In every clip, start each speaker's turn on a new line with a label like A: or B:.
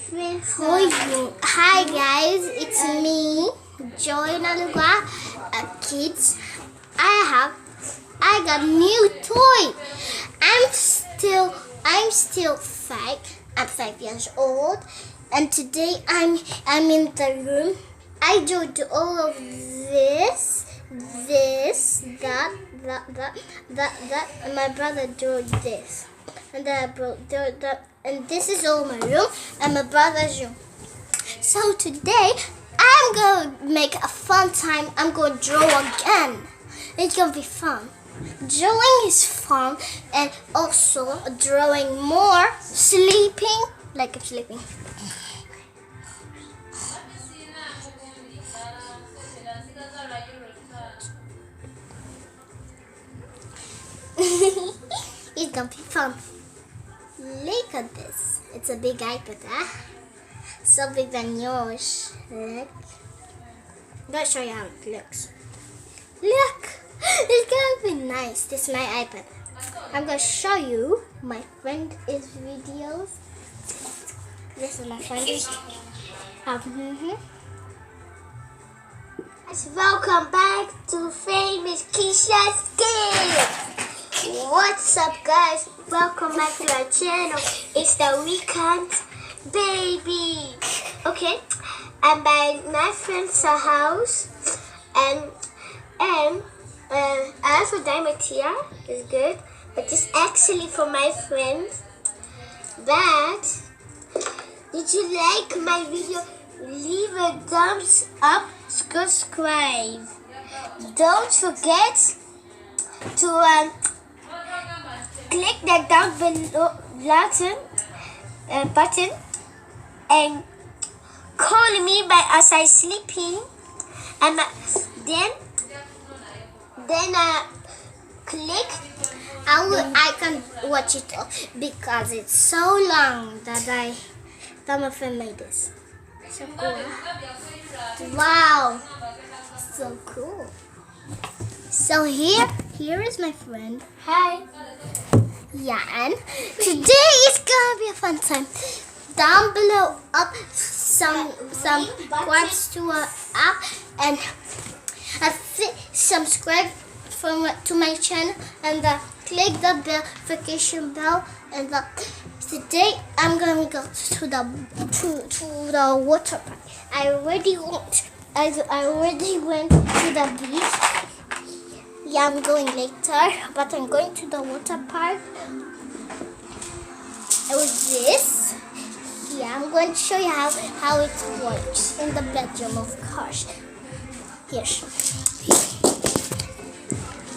A: Hi guys, it's me, Joy Nalugwa, kids. I got new toy. I'm still 5 years old, and today I'm in the room. I do all of this, that, and my brother drew this, and then I brought that, and this is all my room and my brother's room. So today I'm gonna make a fun time. I'm gonna draw again. It's gonna be fun. Drawing is fun, and also drawing more. Sleeping, like I'm sleeping. It's gonna be fun. Look at this. It's a big iPad, huh? So big than yours. Look. I'm gonna show you how it looks. Look! It's gonna be nice. This is my iPad. I'm gonna show you my friend's videos. This is my friend's. Welcome back to famous Qwosks game. What's up, guys? Welcome back to our channel. It's the weekend, baby. Okay, I'm by my friend's house, and I have a diamond here. It's good, but it's actually for my friends. But did you like my video? Leave a thumbs up, subscribe. Don't forget to click that down below button and call me as I sleeping, and then click. I can watch it all because it's so long that my friend made this. So cool. Wow, so cool. So here is my friend. Hi. Yeah, and today is gonna be a fun time. Down below, up some subscribe to our app, and subscribe to my channel, and click the notification bell. And today I'm gonna go to the water park. I already went to the beach. Yeah, I'm going later, but I'm going to the water park. With this. Yeah, I'm going to show you how it works in the bedroom, of course. Here.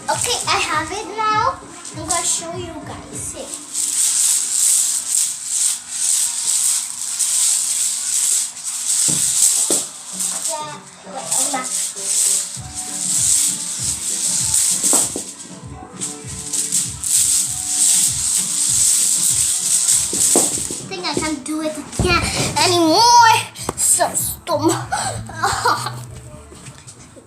A: Okay, I have it now. I'm going to show you guys. See. Yeah, wait, I'm back. I can't do it again anymore. So dumb.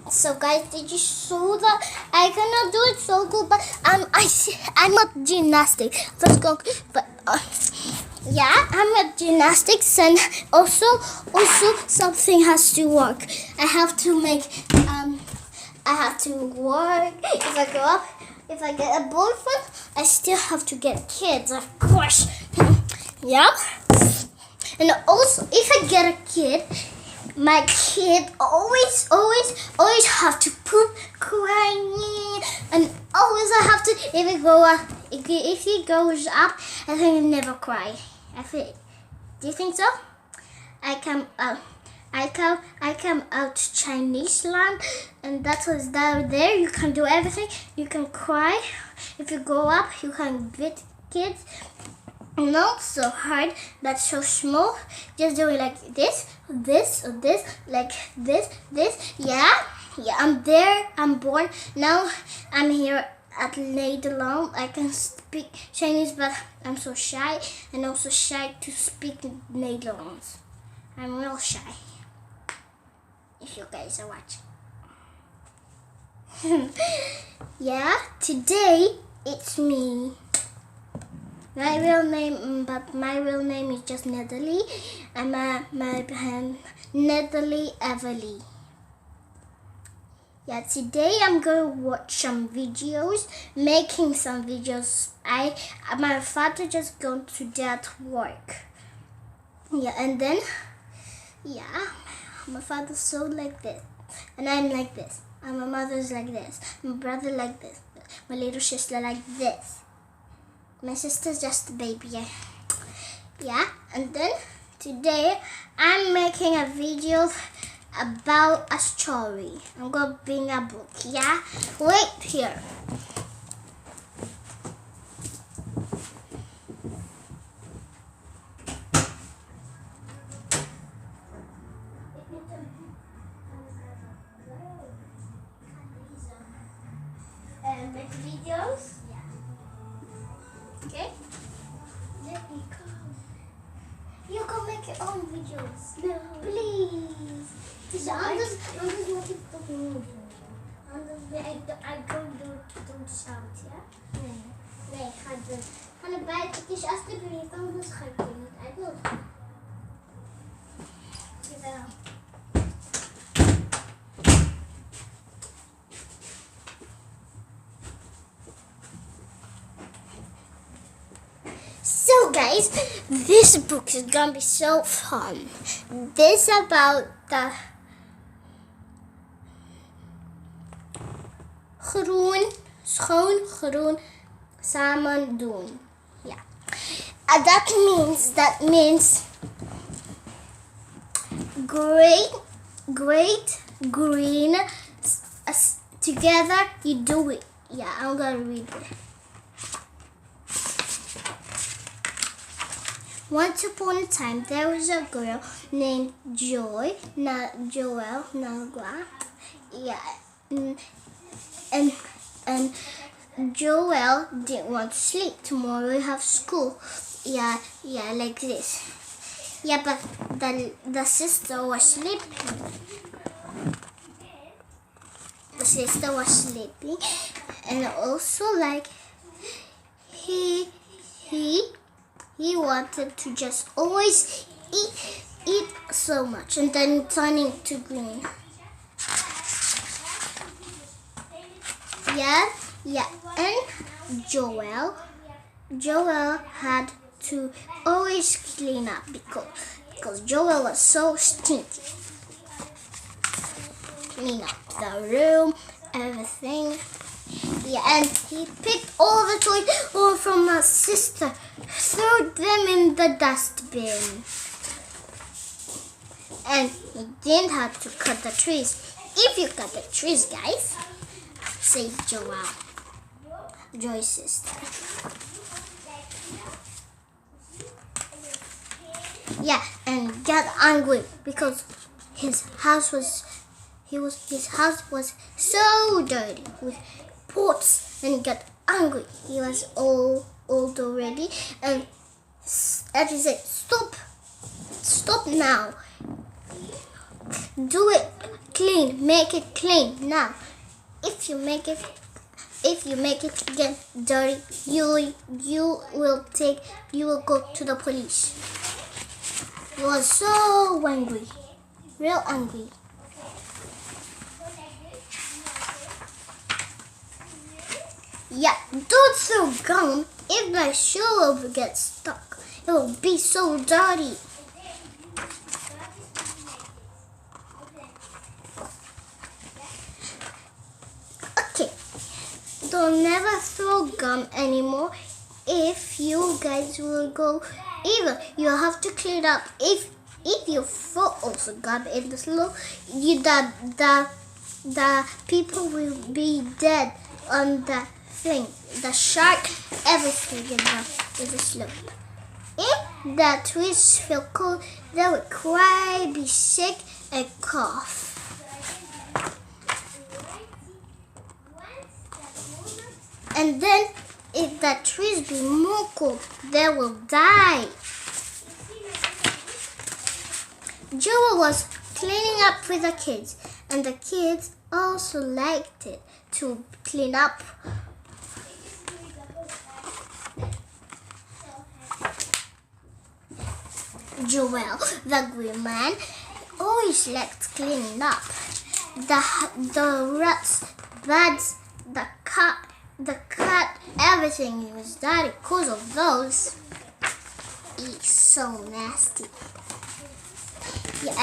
A: So guys, did you saw that? I cannot do it so good, but I'm at gymnastics. Let's go. But yeah, I'm at gymnastics, and also something has to work. I have to work. If I go up, if I get a boyfriend, I still have to get kids, of course. Yeah, and also if I get a kid, my kid always have to poop, crying, and always I have to. If he goes up, I think he'll never cry. Do you think so? I come out Chinese land, and that was down there. You can do everything. You can cry. If you go up, you can beat kids. Not so hard, but so small. Just do it like this, like this. Yeah. I'm there. I'm born. Now I'm here at Nederland. I can speak Chinese, but I'm so shy, and also shy to speak Nederlands. I'm real shy. If you guys are watching. Yeah. Today it's me. My real name is just Natalie, and my Natalie Everly. Yeah, today I'm gonna watch some videos, making some videos. My father just gone to that work. Yeah, and then my father's so like this, and I'm like this, and my mother's like this, my brother like this, my little sister like this. My sister's just a baby. Yeah, and then today I'm making a video about a story. I'm gonna bring a book. Yeah, wait here. Make videos. Yeah. Okay. Let me go. You can make your own videos. No. Please. I just want to talk more. I don't shout, yeah? Nee, ga het doen. Ga naar buiten. Het is alsjeblieft, anders ga ik het niet. Ik wil. Jawel. So guys, this book is gonna be so fun. This is about the schoon samen doen. Yeah. That means great green together you do it. Yeah, I'm gonna read it. Once upon a time, there was a girl named Joel Nagua. Yeah, and Joel didn't want to sleep. Tomorrow we have school. Yeah, like this. Yeah, but the sister was sleeping. The sister was sleeping, and also like he wanted to just always eat so much, and then turning to green. Yeah, and Joel had to always clean up because Joel was so stinky. Clean up the room, everything. Yeah, and he picked all the toys from my sister, threw them in the dustbin. And he didn't have to cut the trees. If you cut the trees, guys, save Joy's sister. Yeah, and got angry because his house was so dirty with pots, and he got angry. He was old already, and he said, "Stop now! Do it clean, make it clean now. If you make it again dirty, you will go to the police." He was so angry, real angry. Yeah, don't throw gum. If my shoe will get stuck, it will be so dirty. Okay, don't never throw gum anymore. If you guys will go, either you'll have to clean up. If you throw also gum in the slope, the people will be dead on the thing, the shark, everything in the slope. If the trees feel cold, they will cry, be sick, and cough. And then, if the trees be more cold, they will die. Joel was cleaning up with the kids, and the kids also liked it to clean up. Joel, the green man, always liked cleaning up. The rats, birds, the cat, everything was dirty because of those. It's so nasty. Yeah,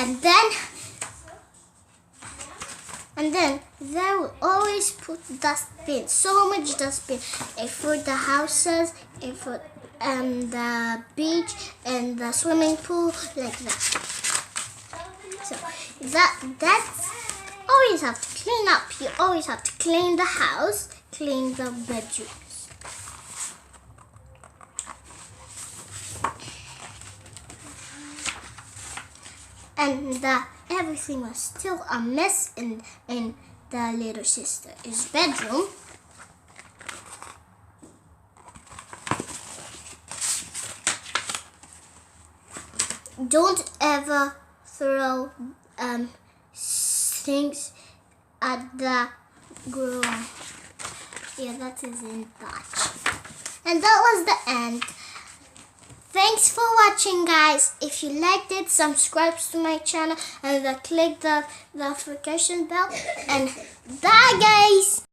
A: and then they will always put dustbin, so much dustbin, for the houses, for the beach and the swimming pool, like that. So that's always have to clean up. You always have to clean the house, clean the bedrooms. And everything was still a mess in the little sister's bedroom. Don't ever throw things at the ground. Yeah, that is in Dutch. And that was the end. Thanks for watching, guys. If you liked it, subscribe to my channel and click the notification bell. And bye, guys.